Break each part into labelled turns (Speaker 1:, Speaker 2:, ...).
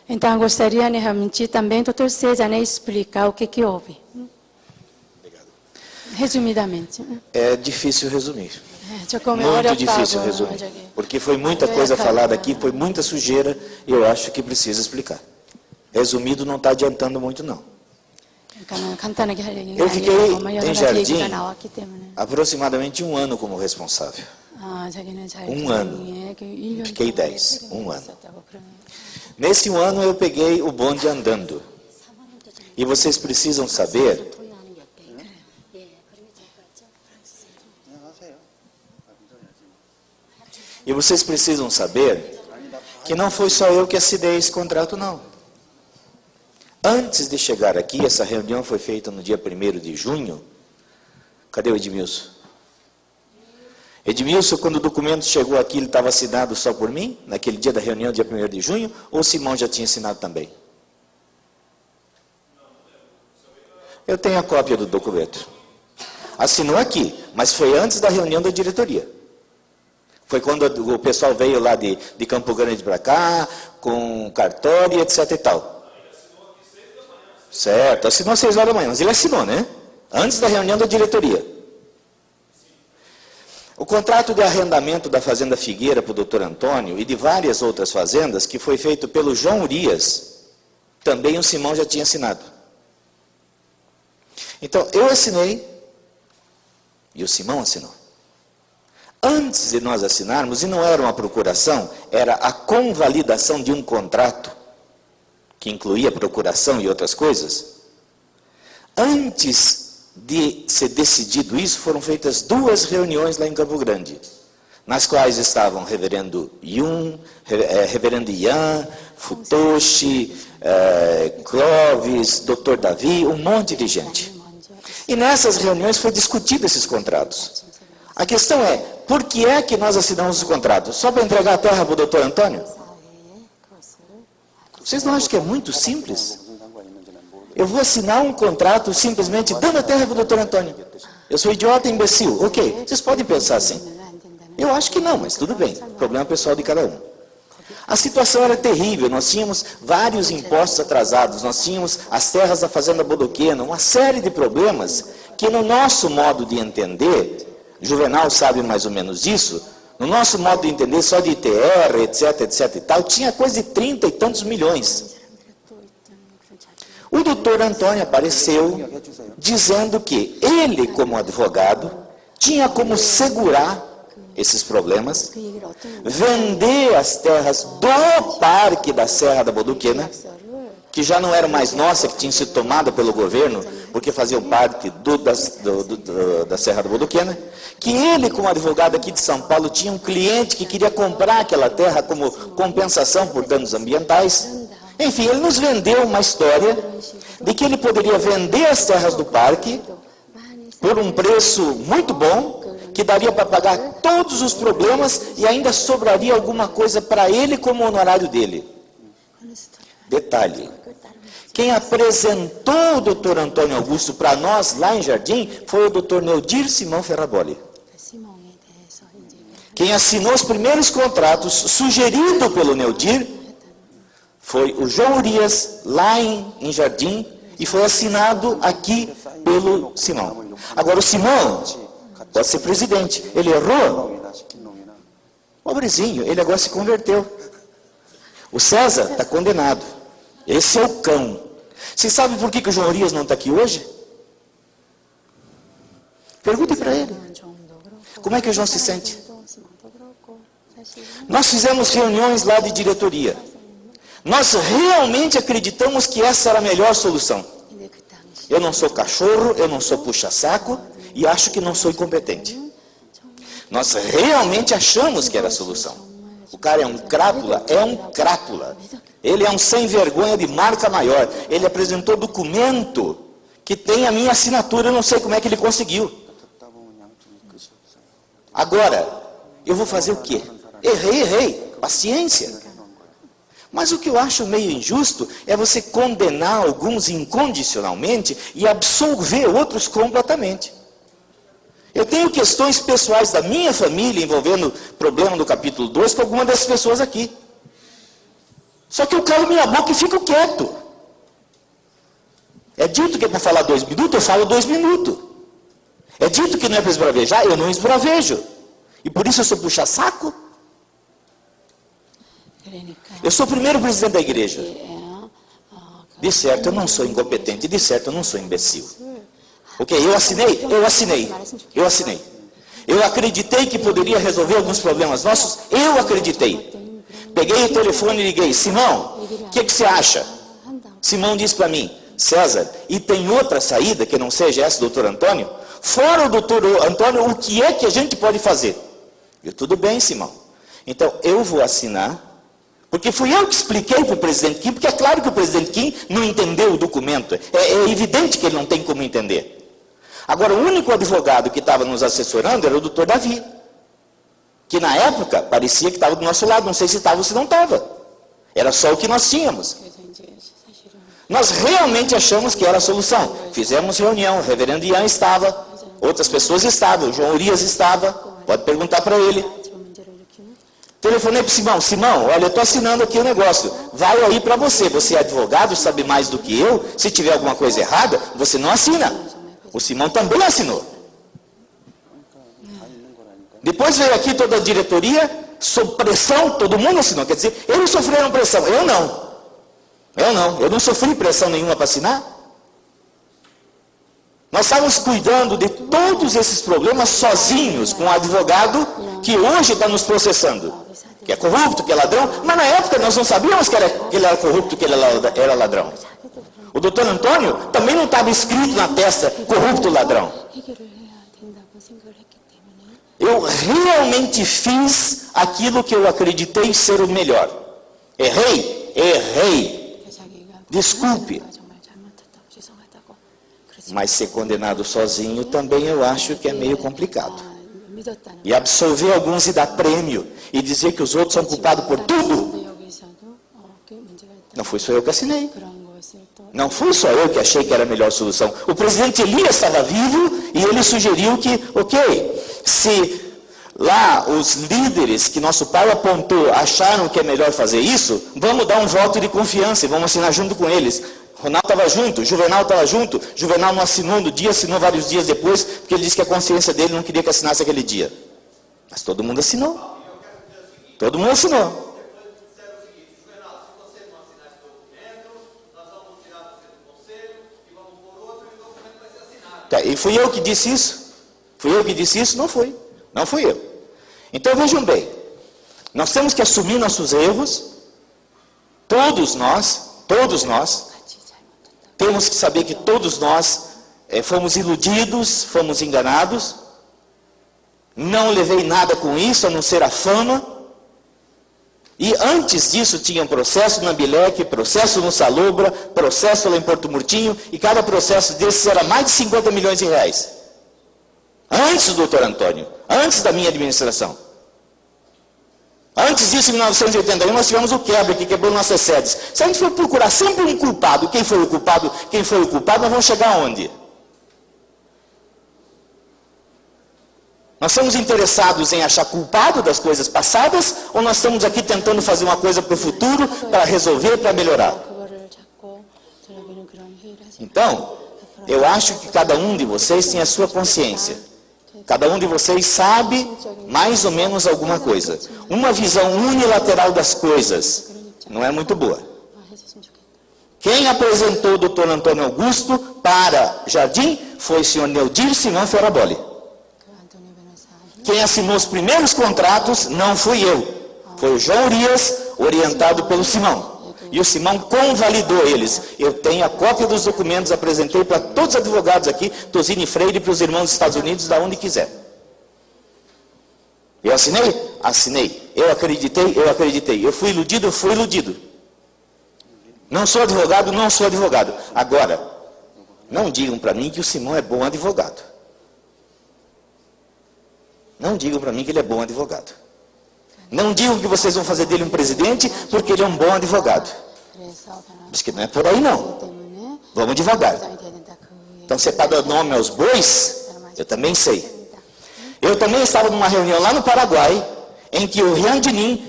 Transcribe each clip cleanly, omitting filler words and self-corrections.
Speaker 1: Então, gostaria realmente também, doutor César, explicar o que houve.
Speaker 2: Obrigado.
Speaker 1: Resumidamente.
Speaker 2: É difícil resumir.
Speaker 1: Muito
Speaker 2: Muito difícil resumir. Porque foi muita coisa falada aqui, foi muita sujeira, e eu acho que precisa explicar. Resumido não está adiantando muito, não. Eu fiquei em Jardim aproximadamente 1 ano como responsável. 1 ano. Fiquei 10, 1 ano. Nesse 1 ano eu peguei o bonde andando. E vocês precisam saber... E vocês precisam saber que não foi só eu que assinei esse contrato, não. Antes de chegar aqui, essa reunião foi feita no dia 1º de junho. Cadê o Edmilson? Edmilson, quando o documento chegou aqui, ele estava assinado só por mim? Naquele dia da reunião, dia 1º de junho? Ou o Simão já tinha assinado também? Eu tenho a cópia do documento. Assinou aqui, mas foi antes da reunião da diretoria. Foi quando o pessoal veio lá de Campo Grande para cá, com cartório, etc e tal. Certo, assinou às 6 horas da manhã, mas ele assinou, né? Antes da reunião da diretoria. O contrato de arrendamento da Fazenda Figueira para o doutor Antônio e de várias outras fazendas, que foi feito pelo João Urias, também o Simão já tinha assinado. Então, eu assinei e o Simão assinou. Antes de nós assinarmos, e não era uma procuração, era a convalidação de um contrato, que incluía procuração e outras coisas. Antes de ser decidido isso, foram feitas 2 reuniões lá em Campo Grande, nas quais estavam reverendo Yun, reverendo Ian, Futoshi, Clóvis, doutor Davi, um monte de gente. E nessas reuniões foi discutido esses contratos. A questão é, por que é que nós assinamos os contratos? Só para entregar a terra para o doutor Antônio? Vocês não acham que é muito simples? Eu vou assinar um contrato simplesmente dando a terra para o doutor Antônio. Eu sou idiota e imbecil. Ok, vocês podem pensar assim. Eu acho que não, mas tudo bem. Problema pessoal de cada um. A situação era terrível. Nós tínhamos vários impostos atrasados. Nós tínhamos as terras da Fazenda Bodoquena. Uma série de problemas que no nosso modo de entender, Juvenal sabe mais ou menos isso, no nosso modo de entender, só de ITR, etc, etc e tal, tinha coisa de 30 e tantos milhões. O doutor Antônio apareceu dizendo que ele, como advogado, tinha como segurar esses problemas, vender as terras do Parque da Serra da Bodoquena, que já não era mais nossa, que tinha sido tomada pelo governo, porque faziam parte da Serra da Bodoquena, que ele, como advogado aqui de São Paulo, tinha um cliente que queria comprar aquela terra como compensação por danos ambientais. Enfim, ele nos vendeu uma história de que ele poderia vender as terras do parque por um preço muito bom, que daria para pagar todos os problemas e ainda sobraria alguma coisa para ele como honorário dele. Detalhe, quem apresentou o doutor Antônio Augusto para nós lá em Jardim foi o doutor Neudir Simão Ferraboli. Quem assinou os primeiros contratos, sugerido pelo Neudir, foi o João Urias, lá em Jardim, e foi assinado aqui pelo Simão. Agora, o Simão pode ser presidente. Ele errou? Pobrezinho, ele agora se converteu. O César está condenado. Esse é o cão. Vocês sabem por que o João Urias não está aqui hoje? Perguntem para ele. Como é que o João se sente? Nós fizemos reuniões lá de diretoria. Nós realmente acreditamos que essa era a melhor solução. Eu não sou cachorro, eu não sou puxa-saco e acho que não sou incompetente. Nós realmente achamos que era a solução. O cara é um crápula, Ele é um sem vergonha de marca maior. Ele apresentou documento que tem a minha assinatura, eu não sei como é que ele conseguiu. Agora, eu vou fazer o quê? Errei, paciência. Mas o que eu acho meio injusto é você condenar alguns incondicionalmente e absolver outros completamente. Eu tenho questões pessoais da minha família envolvendo o problema do capítulo 2 com alguma dessas pessoas aqui. Só que eu calo minha boca e fico quieto. É dito que é para falar 2 minutos, eu falo 2 minutos. É dito que não é para esbravejar, eu não esbravejo. E por isso eu sou puxa-saco. Eu sou o primeiro presidente da igreja. De certo, eu não sou incompetente. De certo, eu não sou imbecil. Ok, eu assinei. Eu acreditei que poderia resolver alguns problemas nossos. Eu acreditei. Peguei o telefone e liguei. Simão, o que você acha? Simão disse para mim, César, e tem outra saída que não seja essa, doutor Antônio? Fora o doutor Antônio, o que é que a gente pode fazer? Eu, tudo bem, Simão. Então, eu vou assinar, porque fui eu que expliquei para o presidente Kim, porque é claro que o presidente Kim não entendeu o documento. É evidente que ele não tem como entender. Agora, o único advogado que estava nos assessorando era o doutor Davi, que na época parecia que estava do nosso lado, não sei se estava ou se não estava. Era só o que nós tínhamos. Nós realmente achamos que era a solução. Fizemos reunião, o reverendo Ian estava, outras pessoas estavam, o João Urias estava, pode perguntar para ele. Telefonei para o Simão, Simão, olha, eu estou assinando aqui o negócio, vai aí para você, você é advogado, sabe mais do que eu, se tiver alguma coisa errada, você não assina. O Simão também assinou. Depois veio aqui toda a diretoria, sob pressão, todo mundo assinou, quer dizer, eles sofreram pressão, eu não sofri pressão nenhuma para assinar. Nós estávamos cuidando de todos esses problemas sozinhos, com um advogado que hoje está nos processando, que é corrupto, que é ladrão, mas na época nós não sabíamos que ele era corrupto, que ele era ladrão. O doutor Antônio também não estava escrito na testa, corrupto ladrão. Eu realmente fiz aquilo que eu acreditei ser o melhor. Errei. Desculpe. Mas ser condenado sozinho também eu acho que é meio complicado. E absolver alguns e dar prêmio, e dizer que os outros são culpados por tudo. Não fui só eu que assinei. Não fui só eu que achei que era a melhor solução. O presidente Elias estava vivo e ele sugeriu que, ok, se lá os líderes que nosso pai apontou acharam que é melhor fazer isso, vamos dar um voto de confiança e vamos assinar junto com eles. Ronaldo estava junto, Juvenal estava junto, Juvenal não assinou no dia, assinou vários dias depois, porque ele disse que a consciência dele não queria que assinasse aquele dia. Mas todo mundo assinou. Todo mundo assinou. E fui eu que disse isso? Fui eu que disse isso? Não fui. Não fui eu. Então vejam bem, nós temos que assumir nossos erros, todos nós, temos que saber que todos nós fomos iludidos, fomos enganados, não levei nada com isso, a não ser a fama, e antes disso tinha um processo na Ambilec, processo no Salobra, processo lá em Porto Murtinho, e cada processo desses era mais de 50 milhões de reais. Antes do doutor Antônio, antes da minha administração. Antes disso, em 1981, nós tivemos o quebra, que quebrou nossas sedes. Se a gente for procurar sempre um culpado, quem foi o culpado, nós vamos chegar aonde? Nós estamos interessados em achar culpado das coisas passadas, ou nós estamos aqui tentando fazer uma coisa para o futuro, para resolver, para melhorar? Então, eu acho que cada um de vocês tem a sua consciência. Cada um de vocês sabe mais ou menos alguma coisa. Uma visão unilateral das coisas não é muito boa. Quem apresentou o doutor Antônio Augusto para Jardim foi o senhor Neudir Simão Ferraboli. Quem assinou os primeiros contratos não fui eu. Foi o João Urias, orientado pelo Simão. E o Simão convalidou eles. Eu tenho a cópia dos documentos, apresentei para todos os advogados aqui, Tosini Freire, para os irmãos dos Estados Unidos, da onde quiser. Eu assinei? Assinei. Eu acreditei. Eu fui iludido? Não sou advogado. Agora, não digam para mim que o Simão é bom advogado. Não digam para mim que ele é bom advogado. Não digam que vocês vão fazer dele um presidente porque ele é um bom advogado. Acho que não é por aí não. Vamos devagar. Então você está dando nome aos bois? Eu também sei. Eu também estava numa reunião lá no Paraguai, em que o Rian Dinin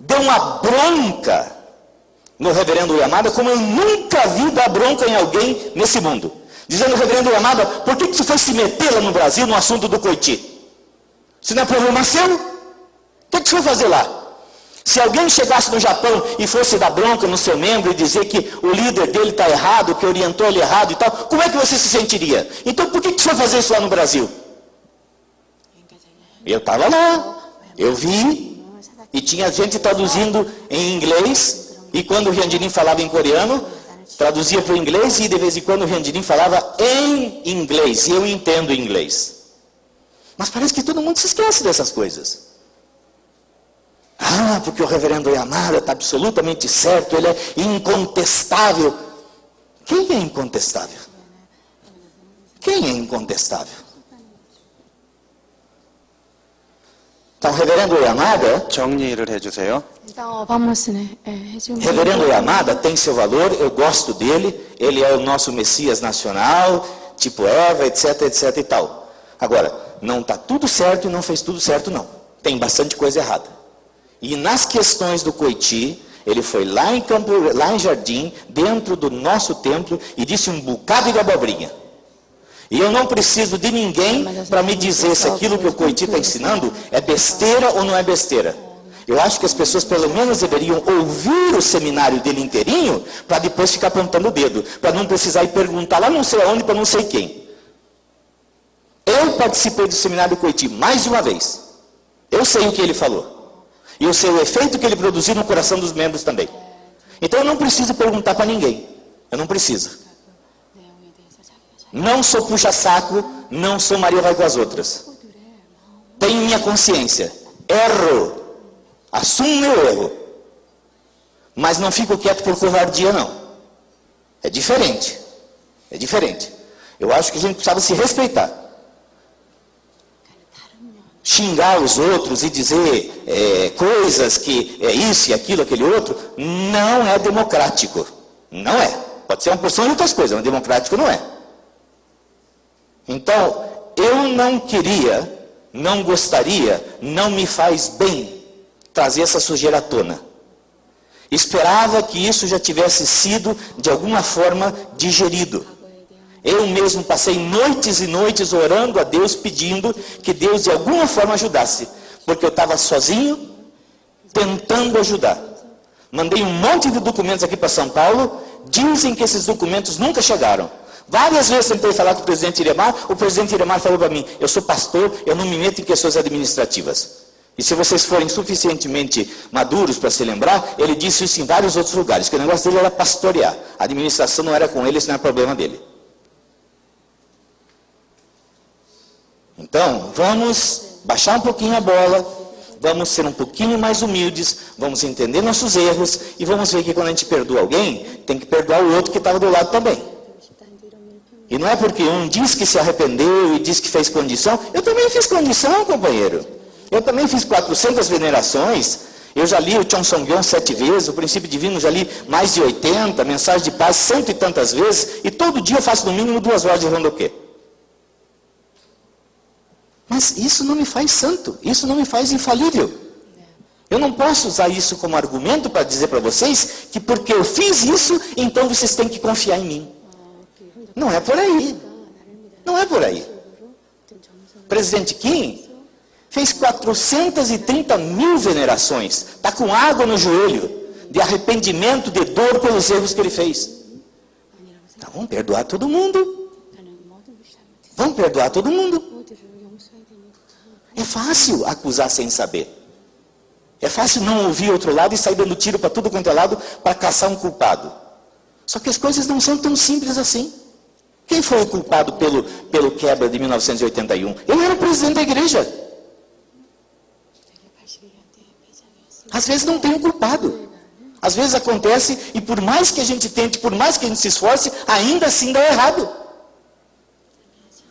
Speaker 2: deu uma bronca no reverendo Yamada, como eu nunca vi dar bronca em alguém nesse mundo. Dizendo, reverendo Yamada, por que você foi se meter lá no Brasil no assunto do Coiti? Se não é problema seu, o que você foi fazer lá? Se alguém chegasse no Japão e fosse dar bronca no seu membro e dizer que o líder dele está errado, que orientou ele errado e tal, como é que você se sentiria? Então por que você foi fazer isso lá no Brasil? Eu estava lá, eu vi, e tinha gente traduzindo em inglês, e quando o Hyunjin falava em coreano, traduzia para o inglês, e de vez em quando o Hyunjin falava em inglês, e eu entendo inglês. Mas parece que todo mundo se esquece dessas coisas. Ah, porque o reverendo Yamada está absolutamente certo, ele é incontestável. Quem é incontestável? Quem é incontestável? Então, reverendo Yamada,
Speaker 3: 정리를 해주세요.
Speaker 1: Então, vamos, né, 해주면
Speaker 2: reverendo Yamada tem seu valor, eu gosto dele, ele é o nosso Messias nacional, tipo Eva, etc, etc e tal. Agora, não está tudo certo e não fez tudo certo, não. Tem bastante coisa errada. E nas questões do Coiti, ele foi lá em Jardim, dentro do nosso templo, e disse um bocado de abobrinha. E eu não preciso de ninguém para me dizer se aquilo que o Coiti está ensinando é besteira ou não é besteira. Eu acho que as pessoas pelo menos deveriam ouvir o seminário dele inteirinho, para depois ficar apontando o dedo, para não precisar ir perguntar lá não sei aonde para não sei quem. Eu participei do seminário do Coiti mais de uma vez. Eu sei o que ele falou. E eu sei o efeito que ele produziu no coração dos membros também. Então eu não preciso perguntar para ninguém. Eu não preciso. Não sou puxa-saco, não sou Maria vai com as outras. Tenho minha consciência. Erro. Assumo meu erro. Mas não fico quieto por covardia, não. É diferente. É diferente. Eu acho que a gente precisava se respeitar. Xingar os outros e dizer coisas que é isso e aquilo, aquele outro, não é democrático. Não é. Pode ser uma porção de outras coisas, mas democrático não é. Então, eu não queria, não gostaria, não me faz bem trazer essa sujeira à tona. Esperava que isso já tivesse sido, de alguma forma, digerido. Eu mesmo passei noites e noites orando a Deus, pedindo que Deus de alguma forma ajudasse. Porque eu estava sozinho, tentando ajudar. Mandei um monte de documentos aqui para São Paulo, dizem que esses documentos nunca chegaram. Várias vezes tentei falar com o presidente Iremar, o presidente Iremar falou para mim, eu sou pastor, eu não me meto em questões administrativas. E se vocês forem suficientemente maduros para se lembrar, ele disse isso em vários outros lugares, que o negócio dele era pastorear. A administração não era com ele, isso não era problema dele. Então, vamos baixar um pouquinho a bola, vamos ser um pouquinho mais humildes, vamos entender nossos erros e vamos ver que quando a gente perdoa alguém, tem que perdoar o outro que estava do lado também. E não é porque um diz que se arrependeu e diz que fez condição, eu também fiz condição, companheiro. Eu também fiz 400 venerações, eu já li o Chon Song-gyon 7 vezes, o Princípio Divino já li mais de 80, Mensagem de Paz 100 e tantas vezes, e todo dia eu faço no mínimo 2 horas de rondoquê. Mas isso não me faz santo, isso não me faz infalível. Eu não posso usar isso como argumento para dizer para vocês que porque eu fiz isso, então vocês têm que confiar em mim. Não é por aí. Não é por aí. O presidente Kim fez 430 mil venerações. Está com água no joelho, de arrependimento, de dor pelos erros que ele fez. Então vamos perdoar todo mundo. Vamos perdoar todo mundo. É fácil acusar sem saber. É fácil não ouvir outro lado e sair dando tiro para tudo quanto é lado para caçar um culpado. Só que as coisas não são tão simples assim. Quem foi o culpado pelo quebra de 1981? Eu era o presidente da igreja. Às vezes não tem um culpado. Às vezes acontece e por mais que a gente tente, por mais que a gente se esforce, ainda assim dá errado.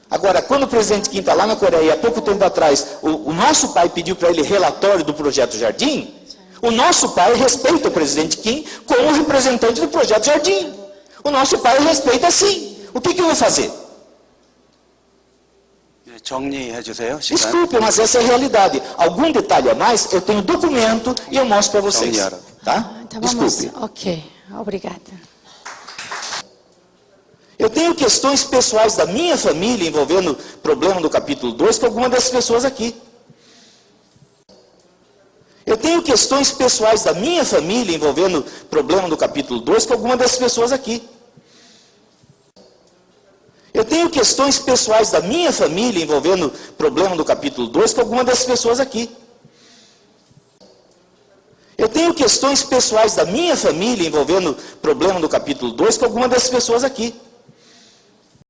Speaker 2: Agora, quando o presidente Kim está lá na Coreia, há pouco tempo atrás, o nosso pai pediu para ele relatório do Projeto Jardim, o nosso pai respeita o presidente Kim como representante do Projeto Jardim. O nosso pai respeita sim. O que eu vou fazer?
Speaker 3: 정리해 주세요. 시간.
Speaker 2: Desculpe, mas essa é a realidade. Algum detalhe a mais, eu tenho documento e eu mostro para vocês.
Speaker 3: 정리하라.
Speaker 2: Tá?
Speaker 1: Então vamos,
Speaker 2: Desculpe.
Speaker 1: ok. Obrigada.
Speaker 2: Eu tenho questões pessoais da minha família envolvendo o problema do capítulo 2 com alguma dessas pessoas aqui. Eu tenho questões pessoais da minha família envolvendo o problema do capítulo 2 com alguma dessas pessoas aqui. Eu tenho questões pessoais da minha família envolvendo o problema do capítulo 2 com alguma dessas pessoas aqui. Eu tenho questões pessoais da minha família envolvendo o problema do capítulo 2 com alguma dessas pessoas aqui.